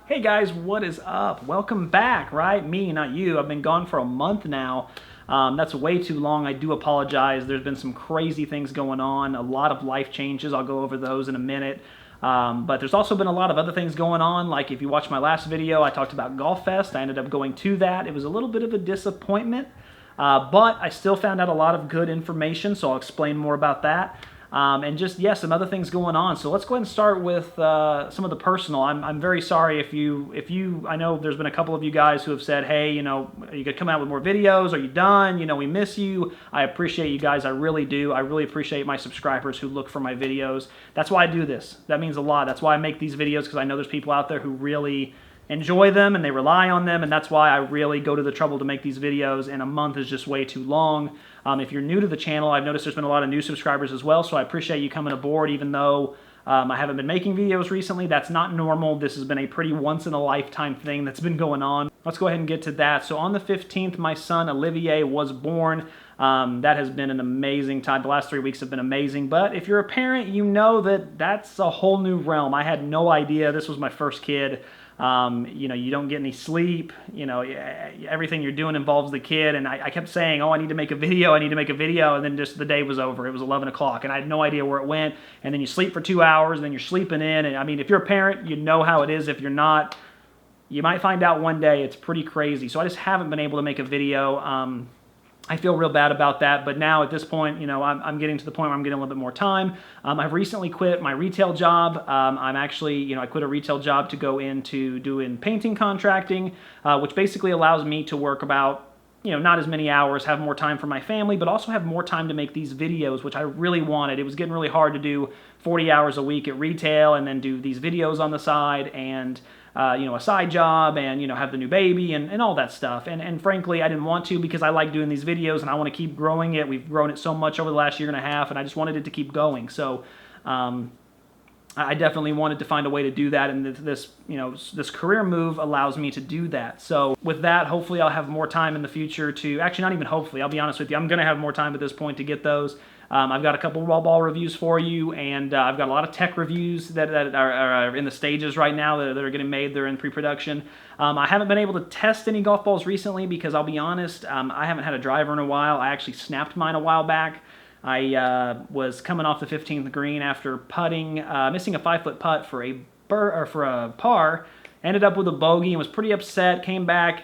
Hey guys, what is up? Welcome back, right? Me, not you. I've been gone for a month now. That's way too long. I do apologize. There's been some crazy things going on, a lot of life changes. I'll go over those in a minute. But there's also been a lot of other things going on. Like if you watched my last video, I talked about Golf Fest. I ended up going to that. It was a little bit of a disappointment, but I still found out a lot of good information, so I'll explain more about that. And just, some other things going on. So let's go ahead and start with some of the personal. I'm very sorry if you, I know there's been a couple of you guys who have said, hey, are you gonna come out with more videos? Are you done? We miss you. I appreciate you guys. I really do. I really appreciate my subscribers who look for my videos. That's why I do this. That means a lot. That's why I make these videos, because I know there's people out there who really enjoy them and they rely on them, and that's why I really go to the trouble to make these videos, and a month is just way too long. If you're new to the channel, I've noticed there's been a lot of new subscribers as well, so I appreciate you coming aboard even though I haven't been making videos recently. That's not normal. This has been a pretty once-in-a-lifetime thing that's been going on. Let's go ahead and get to that. So on the 15th, my son Olivier was born. That has been an amazing time. The last 3 weeks have been amazing, but if you're a parent, you know that that's a whole new realm. I had no idea. This was my first kid. You don't get any sleep, everything you're doing involves the kid, and I kept saying, oh, I need to make a video, and then just the day was over. It was 11 o'clock, and I had no idea where it went, and then you sleep for 2 hours, and then you're sleeping in, and I mean, if you're a parent, you know how it is. If you're not, you might find out one day. It's pretty crazy, so I just haven't been able to make a video. I feel real bad about that, but now at this point, I'm getting to the point where I'm getting a little bit more time. I've recently quit my retail job. I'm actually, I quit a retail job to go into doing painting contracting, which basically allows me to work about, not as many hours, have more time for my family, but also have more time to make these videos, which I really wanted. It was getting really hard to do 40 hours a week at retail and then do these videos on the side and a side job and, have the new baby and all that stuff. And frankly, I didn't want to, because I like doing these videos and I want to keep growing it. We've grown it so much over the last year and a half, and I just wanted it to keep going. So I definitely wanted to find a way to do that, and this career move allows me to do that. So with that, hopefully I'll have more time in the future to, actually not even hopefully, I'll be honest with you, I'm going to have more time at this point to get those. I've got a couple raw ball reviews for you, and I've got a lot of tech reviews that are in the stages right now that are getting made. They're in pre-production. I haven't been able to test any golf balls recently because I'll be honest, I haven't had a driver in a while. I actually snapped mine a while back. I was coming off the 15th green after putting, missing a 5-foot putt for a par. Ended up with a bogey and was pretty upset. Came back,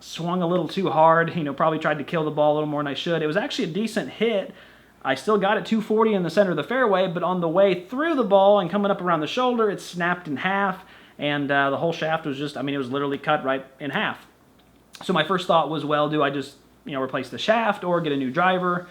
swung a little too hard. Probably tried to kill the ball a little more than I should. It was actually a decent hit. I still got it 240 in the center of the fairway, but on the way through the ball and coming up around the shoulder, it snapped in half, and the whole shaft was just, it was literally cut right in half. So my first thought was, well, do I just, replace the shaft or get a new driver?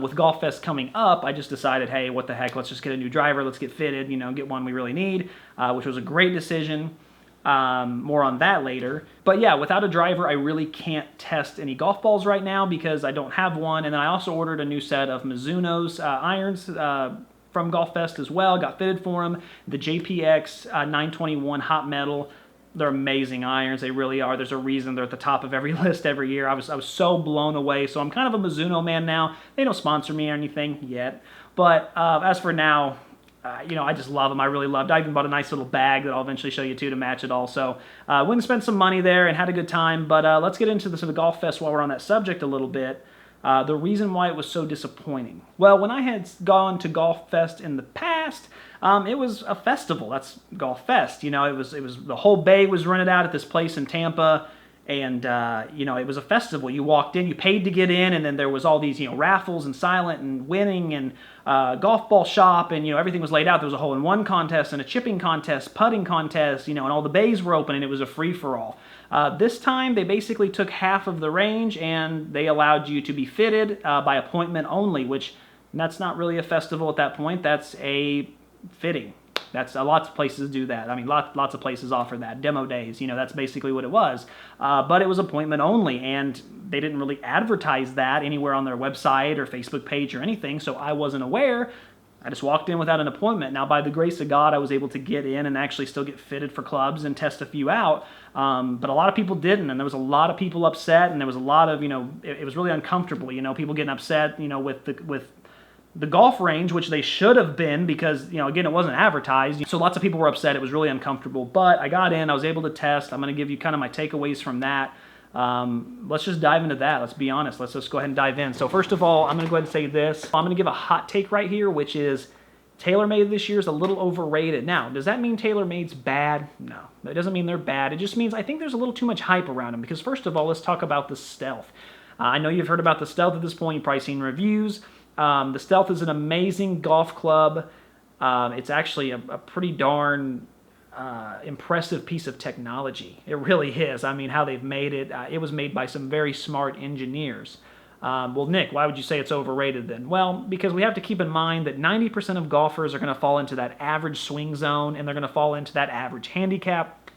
With Golf Fest coming up, I just decided, hey, what the heck, let's just get a new driver, let's get fitted, get one we really need, which was a great decision. More on that later. But yeah, without a driver, I really can't test any golf balls right now because I don't have one. And then I also ordered a new set of Mizuno's irons from Golf Fest as well. Got fitted for them. The JPX 921 Hot Metal. They're amazing irons. They really are. There's a reason they're at the top of every list every year. I was so blown away. So I'm kind of a Mizuno man now. They don't sponsor me or anything yet. But as for now, I just love them. I really loved. I even bought a nice little bag that I'll eventually show you too to match it all. So went and spent some money there and had a good time. But let's get into the Golf Fest while we're on that subject a little bit. The reason why it was so disappointing. Well, when I had gone to Golf Fest in the past, it was a festival. That's Golf Fest. It was the whole bay was rented out at this place in Tampa. And, it was a festival. You walked in, you paid to get in, and then there was all these, raffles and silent and winning and golf ball shop, and, everything was laid out. There was a hole-in-one contest and a chipping contest, putting contest, and all the bays were open, and it was a free-for-all. This time, they basically took half of the range, and they allowed you to be fitted by appointment only, which that's not really a festival at that point. That's a fitting. That's lots of places do that. Lots of places offer that. Demo days, that's basically what it was. But it was appointment only, and they didn't really advertise that anywhere on their website or Facebook page or anything, so I wasn't aware. I just walked in without an appointment. Now, by the grace of God, I was able to get in and actually still get fitted for clubs and test a few out. But a lot of people didn't, and there was a lot of people upset, and there was a lot of, it was really uncomfortable, people getting upset, with the golf range, which they should have been because, again, it wasn't advertised. So lots of people were upset. It was really uncomfortable. But I got in. I was able to test. I'm going to give you kind of my takeaways from that. Let's just dive into that. Let's be honest. Let's just go ahead and dive in. So first of all, I'm going to go ahead and say this. I'm going to give a hot take right here, which is TaylorMade this year is a little overrated. Now, does that mean TaylorMade's bad? No, that doesn't mean they're bad. It just means I think there's a little too much hype around them because first of all, let's talk about the Stealth. I know you've heard about the Stealth at this point. You've probably seen reviews. The Stealth is an amazing golf club. It's actually a pretty darn impressive piece of technology. It really is. I mean, how they've made it. It was made by some very smart engineers. Well, Nick, why would you say it's overrated then? Well, because we have to keep in mind that 90% of golfers are going to fall into that average swing zone and they're going to fall into that average handicap.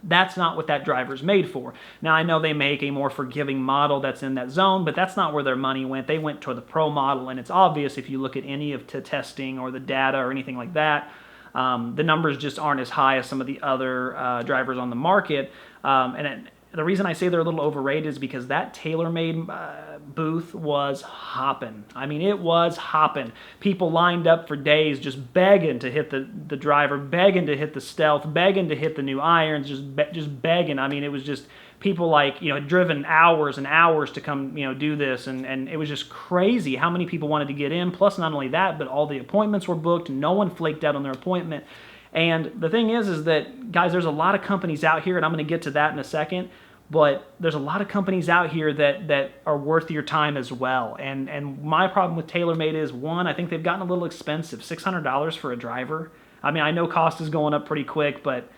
That's not what that driver's made for. Now, I know they make a more forgiving model that's in that zone, but that's not where their money went. They went to the pro model, and it's obvious if you look at any of the testing or the data or anything like that, the numbers just aren't as high as some of the other drivers on the market. The reason I say they're a little overrated is because that TaylorMade booth was hopping. I mean, it was hopping. People lined up for days just begging to hit the driver, begging to hit the Stealth, begging to hit the new irons, just begging. I mean, it was just people had driven hours and hours to come, do this. And it was just crazy how many people wanted to get in. Plus, not only that, but all the appointments were booked. No one flaked out on their appointment. And the thing is that, guys, there's a lot of companies out here, and I'm going to get to that in a second, but there's a lot of companies out here that are worth your time as well. And my problem with TaylorMade is, one, I think they've gotten a little expensive. $600 for a driver. I mean, I know cost is going up pretty quick, but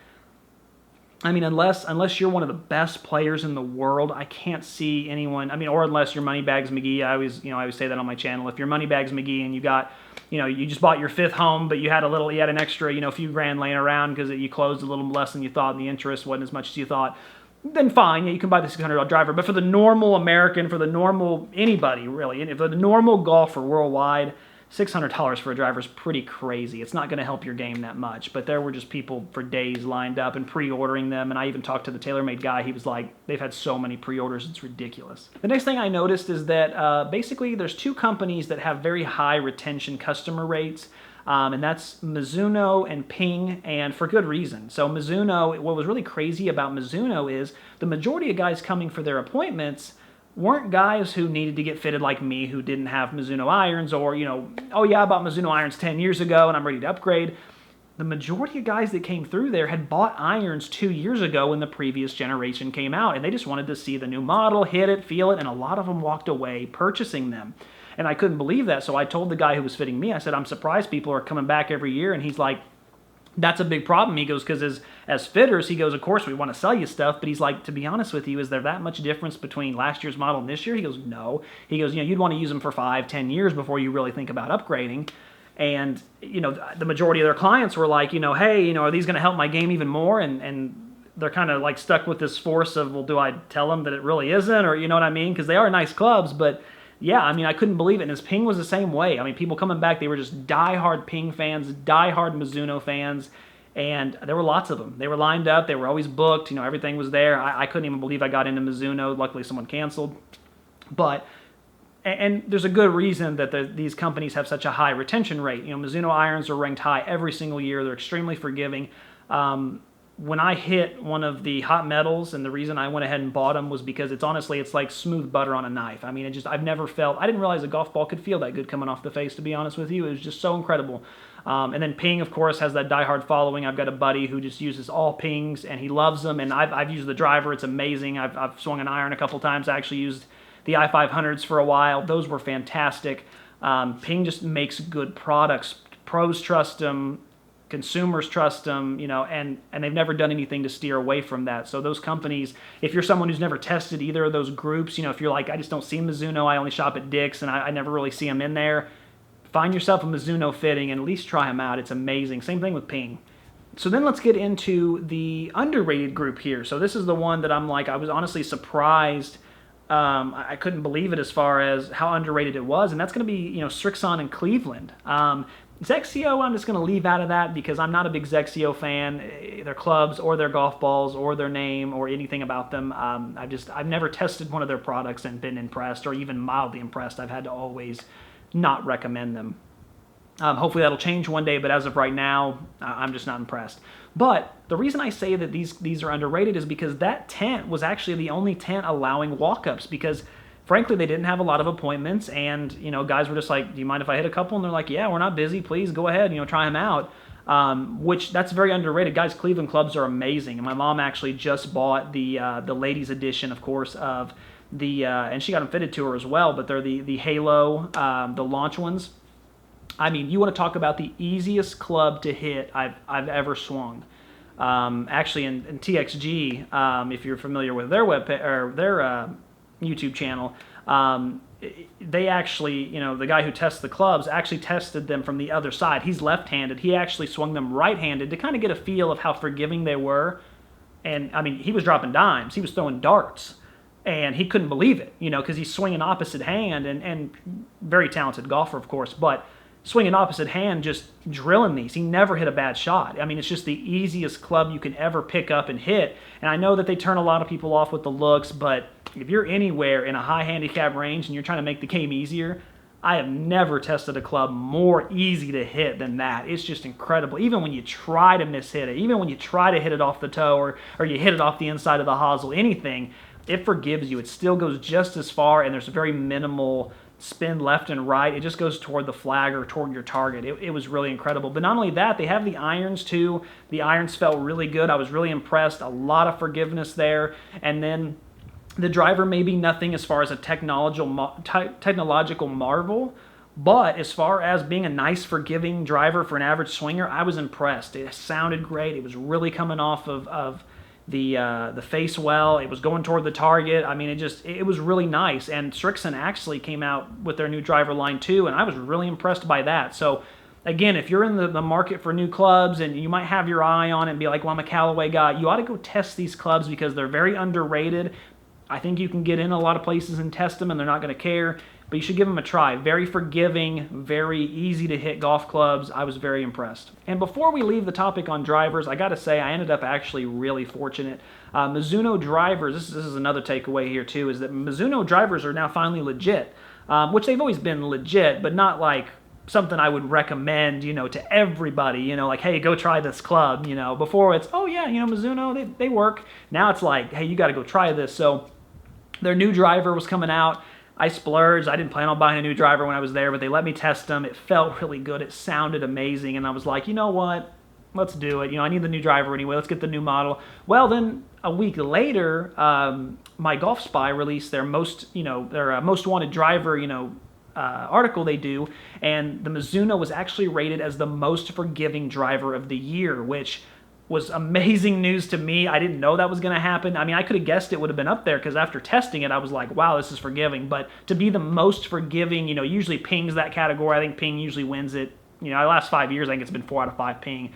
I mean, unless you're one of the best players in the world, I can't see anyone. I mean, or unless you're Moneybags McGee. I always say that on my channel. If you're Moneybags McGee and you got, you just bought your 5th home, but you had an extra, few grand laying around because you closed a little less than you thought and the interest wasn't as much as you thought, then fine, you can buy the $600 driver. But for the normal American, for the normal anybody really, and for the normal golfer worldwide, $600 for a driver is pretty crazy. It's not going to help your game that much. But there were just people for days lined up and pre-ordering them. And I even talked to the TaylorMade guy. He was like, they've had so many pre-orders, it's ridiculous. The next thing I noticed is that basically there's 2 companies that have very high retention customer rates. And that's Mizuno and Ping, and for good reason. So Mizuno, what was really crazy about Mizuno is the majority of guys coming for their appointments weren't guys who needed to get fitted like me, who didn't have Mizuno irons, or, oh yeah, I bought Mizuno irons 10 years ago and I'm ready to upgrade. The majority of guys that came through there had bought irons 2 years ago when the previous generation came out, and they just wanted to see the new model, hit it, feel it, and a lot of them walked away purchasing them. And I couldn't believe that, so I told the guy who was fitting me, I said, I'm surprised people are coming back every year, and he's like, that's a big problem. He goes, because as fitters, he goes, of course we want to sell you stuff, but he's like, to be honest with you, is there that much difference between last year's model and this year? He goes, no. He goes, you'd want to use them for 5-10 years before you really think about upgrading. And, the majority of their clients were like, hey, are these going to help my game even more? And they're kind of like stuck with this force of, well, do I tell them that it really isn't? Or, you know what I mean? Because they are nice clubs, but yeah, I mean, I couldn't believe it. And his Ping was the same way. I mean, people coming back, they were just diehard Ping fans, diehard Mizuno fans, and there were lots of them. They were lined up. They were always booked. Everything was there. I couldn't even believe I got into Mizuno. Luckily, someone canceled. And there's a good reason that these companies have such a high retention rate. Mizuno irons are ranked high every single year. They're extremely forgiving. When I hit one of the hot metals, and the reason I went ahead and bought them was because it's like smooth butter on a knife. I mean, I didn't realize a golf ball could feel that good coming off the face, to be honest with you. It was just so incredible. And then Ping, of course, has that diehard following. I've got a buddy who just uses all Pings, and he loves them, and I've used the driver. It's amazing. I've swung an iron a couple times. I actually used the i500s for a while. Those were fantastic. Ping just makes good products. Pros trust them. Consumers trust them, and they've never done anything to steer away from that. So those companies, if you're someone who's never tested either of those groups, if you're like, I just don't see Mizuno, I only shop at Dick's, and I never really see them in there, find yourself a Mizuno fitting and at least try them out. It's amazing. Same thing with Ping. So then let's get into the underrated group here. So this is the one that I'm like, I was honestly surprised. I couldn't believe it as far as how underrated it was, and that's going to be, Srixon and Cleveland. XXIO, I'm just going to leave out of that because I'm not a big XXIO fan, their clubs or their golf balls or their name or anything about them. I've never tested one of their products and been impressed or even mildly impressed. I've had to always not recommend them. Hopefully that'll change one day, but as of right now, I'm just not impressed. But the reason I say that these are underrated is because that tent was actually the only tent allowing walk-ups, because frankly they didn't have a lot of appointments, and guys were just like, do you mind if I hit a couple? And they're like, yeah, we're not busy, please go ahead, try them out. Which that's very underrated. Guys, Cleveland clubs are amazing, and my mom actually just bought the ladies edition, of course, of the and she got them fitted to her as well, but they're the Halo, the launch ones. I mean, you want to talk about the easiest club to hit I've ever swung. Actually, in TXG, if you're familiar with their or their YouTube channel, they actually, the guy who tests the clubs actually tested them from the other side. He's left-handed. He actually swung them right-handed to kind of get a feel of how forgiving they were. And I mean, he was dropping dimes. He was throwing darts. And he couldn't believe it, because he's swinging opposite hand, and very talented golfer, of course, but swinging opposite hand, just drilling these. He never hit a bad shot. I mean, it's just the easiest club you can ever pick up and hit. And I know that they turn a lot of people off with the looks, but if you're anywhere in a high handicap range and you're trying to make the game easier, I have never tested a club more easy to hit than that. It's just incredible. Even when you try to mishit it, even when you try to hit it off the toe, or you hit it off the inside of the hosel, anything, it forgives you. It still goes just as far, and there's very minimal spin left and right. It just goes toward the flag or toward your target. It was really incredible. But not only that, they have the irons too. The irons felt really good. I was really impressed. A lot of forgiveness there. And then the driver may be nothing as far as a technological marvel, but as far as being a nice forgiving driver for an average swinger, I was impressed. It sounded great. It was really coming off of the face well. It was going toward the target. I mean, it was really nice. And Srixon actually came out with their new driver line too, and I was really impressed by that. So again, if you're in the market for new clubs and you might have your eye on it and be like, well, I'm a Callaway guy, you ought to go test these clubs because they're very underrated. I think you can get in a lot of places and test them and they're not going to care, but you should give them a try. Very forgiving, very easy to hit golf clubs. I was very impressed. And before we leave the topic on drivers, I got to say I ended up actually really fortunate. Mizuno drivers, this is another takeaway here too, is that Mizuno drivers are now finally legit, which they've always been legit, but not like something I would recommend, to everybody, like, hey, go try this club, Before it's, oh yeah, Mizuno, they work. Now it's like, hey, you got to go try this. So their new driver was coming out. I splurged. I didn't plan on buying a new driver when I was there, but they let me test them. It felt really good. It sounded amazing. And I was like, you know what? Let's do it. I need the new driver anyway. Let's get the new model. Well, then a week later, my Golf Spy released their most wanted driver, article they do. And the Mizuno was actually rated as the most forgiving driver of the year, which was amazing news to me. I didn't know that was going to happen. I mean, I could have guessed it would have been up there because after testing it, I was like, wow, this is forgiving. But to be the most forgiving, usually Ping's that category. I think Ping usually wins it. The last 5 years, I think it's been 4 out of 5 Ping.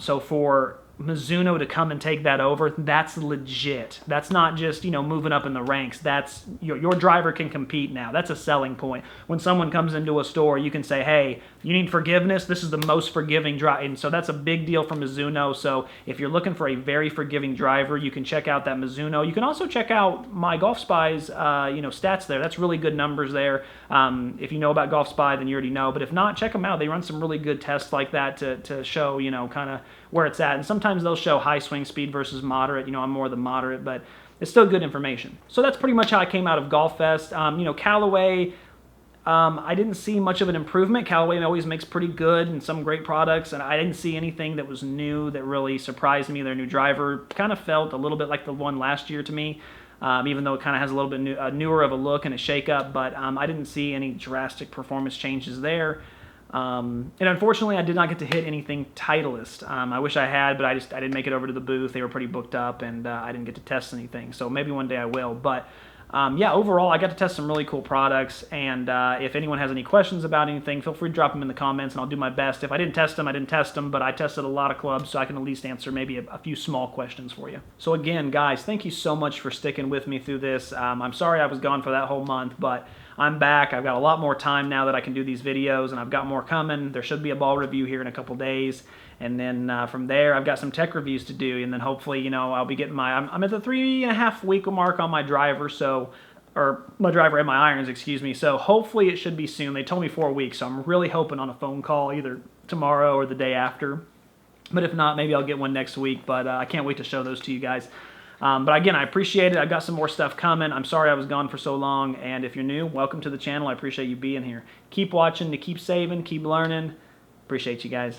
So for Mizuno to come and take that over, that's legit. That's not just, moving up in the ranks. That's your driver can compete now. That's a selling point. When someone comes into a store, you can say, hey, you need forgiveness? This is the most forgiving driver. And so that's a big deal for Mizuno. So if you're looking for a very forgiving driver, you can check out that Mizuno. You can also check out my Golf Spy's, stats there. That's really good numbers there. If you know about Golf Spy, then you already know. But if not, check them out. They run some really good tests like that to show, kind of where it's at. And sometimes they'll show high swing speed versus moderate. I'm more the moderate, but it's still good information. So that's pretty much how I came out of Golf Fest. Callaway, I didn't see much of an improvement. Callaway always makes pretty good and some great products, and I didn't see anything that was new that really surprised me. Their new driver kind of felt a little bit like the one last year to me, even though it kind of has a little bit newer of a look and a shake-up, but I didn't see any drastic performance changes there. And unfortunately, I did not get to hit anything Titleist. I wish I had, but I didn't make it over to the booth. They were pretty booked up, and I didn't get to test anything. So maybe one day I will. But overall, I got to test some really cool products. And if anyone has any questions about anything, feel free to drop them in the comments, and I'll do my best. If I didn't test them, I didn't test them, but I tested a lot of clubs, so I can at least answer maybe a few small questions for you. So again, guys, thank you so much for sticking with me through this. I'm sorry I was gone for that whole month, but I'm back. I've got a lot more time now that I can do these videos, and I've got more coming. There should be a ball review here in a couple days, and then from there, I've got some tech reviews to do, and then hopefully, I'll be getting I'm at the 3.5 week mark on my driver, so or my driver and my irons, excuse me. So hopefully it should be soon. They told me 4 weeks, so I'm really hoping on a phone call either tomorrow or the day after. But if not, maybe I'll get one next week. But I can't wait to show those to you guys. But again, I appreciate it. I've got some more stuff coming. I'm sorry I was gone for so long. And if you're new, welcome to the channel. I appreciate you being here. Keep watching, to keep saving, keep learning. Appreciate you guys.